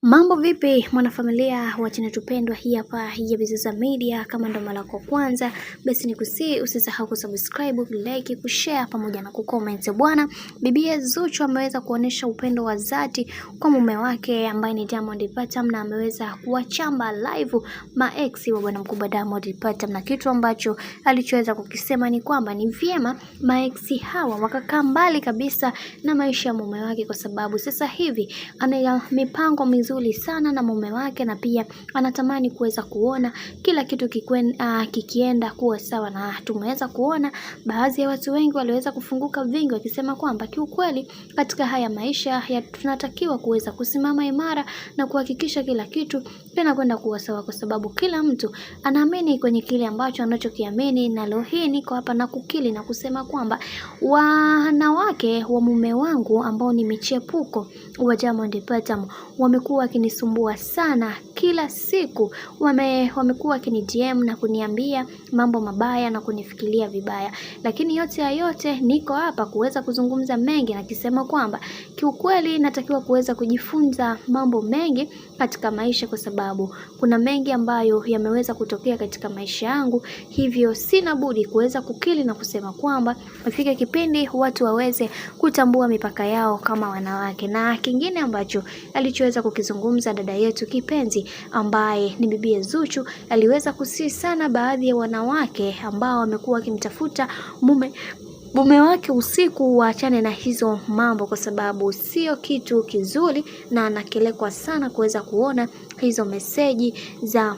Mambo vipi mwanafamilia wa channel tupendwa hii hapa ya Bizaza Media. Kama ndo mara yako kwanza, basi nikusii usisahau kusubscribe, like, kushare pamoja na kucomment. Bwana Bibi Zuchu ameweza kuonesha upendo wa dhati kwa mume wake ambaye ni Diamond Platnumz, na ameweza kuwachamba live maex wa bwana mkubwa Diamond Platnumz, na kitu ambacho alichoweza kukisema ni kwamba ni vyema maex hawa wakakaa mbali kabisa na maisha ya mume wake, kwa sababu sasa hivi ana mipango mizuri sana na mume wake, na pia anatamani kuweza kuona kila kitu kikienda kuwa sawa. Na tumeweza kuona baadhi ya watu wengi waliweza kufunguka vingi wakisema kwamba kiukweli katika haya maisha tunatakiwa kuweza kusimama imara na kuhakikisha kila kitu kinakwenda kuwa sawa, kwa sababu kila mtu anaamini kwenye kile ambacho anachokiamini. Na leo hii niko hapa na kukili na kusema kwamba wanawake wa mume wangu ambao ni michepuko wa Diamond Platnumz wamekuwa wakinisumbua sana kila siku, wamekuwa wakini DM na kuniambia mambo mabaya na kunifikiria vibaya, lakini yote ya yote niko hapa kuweza kuzungumza mengi na kisema kwamba kiukweli natakiwa kuweza kujifunza mambo mengi katika maisha, kwa sababu kuna mengi ambayo yameweza kutokea katika maisha yangu, hivyo sina budi kuweza kukili na kusema kwamba ifike kipindi watu waweze kutambua mipaka yao kama wanawake. Na kingine ambacho alichoweza kukizungumza dada yetu kipenzi ambaye ni Bibi Zuchu, aliweza kusii sana baadhi ya wanawake ambao wamekuwa wakimtafuta mume wake usiku waachane na hizo mambo, kwa sababu sio kitu kizuri, na anakelekwa sana kuweza kuona hizo meseji za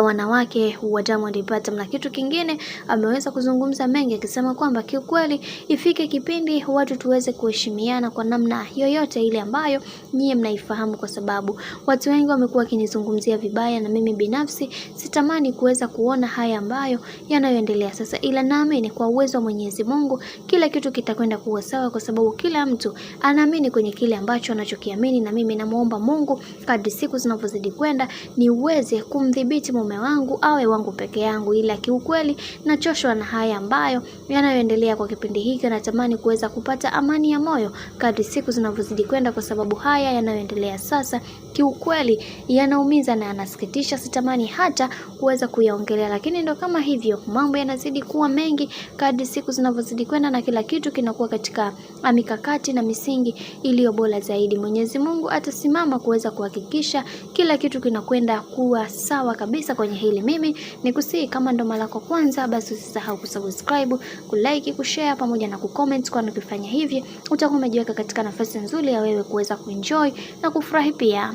wanawake wa Diamond Platnumz. Na kitu kingine ameweza kuzungumza mengi akisema kwamba kiukweli ifike kipindi watu tuweze kuheshimiana kwa namna yoyote ile ambayo nyie mnaifahamu, kwa sababu watu wengi wamekuwa kinizungumzia vibaya, na mimi binafsi sitamani kuweza kuona haya ambayo yanayoendelea sasa, ila naamini kwa uwezo wa Mwenyezi Mungu kila kitu kitakwenda kuwa sawa, kwa sababu kila mtu anaamini kwenye kile ambacho anachokiamini. Na mimi namuomba Mungu kadri siku zinavyozidi kwenda niweze kumdhibiti mume wangu awe wangu peke yangu, ila kiukweli nachoshwa na haya ambayo yanayoendelea kwa kipindi hiki. Natamani kuweza kupata amani ya moyo kadri siku zinavyozidi kwenda, kwa sababu haya yanayoendelea sasa kiukweli yanaumiza na yanasikitisha. Sitamani hata kuweza kuyaongelea, lakini ndo kama hivyo, mambo yanazidi kuwa mengi kadri siku zinavyozidi kwenda, na kila kitu kinakuwa katika mikakati na misingi iliyo bora zaidi. Mwenyezi Mungu atasimama kuweza kuhakikisha kila kitu kinakwenda kuwa sawa kabisa kwenye hili. Mimi nikusii kama ndo mara yako kwanza, basi usisahau kusubscribe, kulike, kushare pamoja na kucomment, kwa ukifanya hivi utakuwa umejiweka katika nafasi nzuri ya wewe kuweza kuenjoy na kufurahi pia.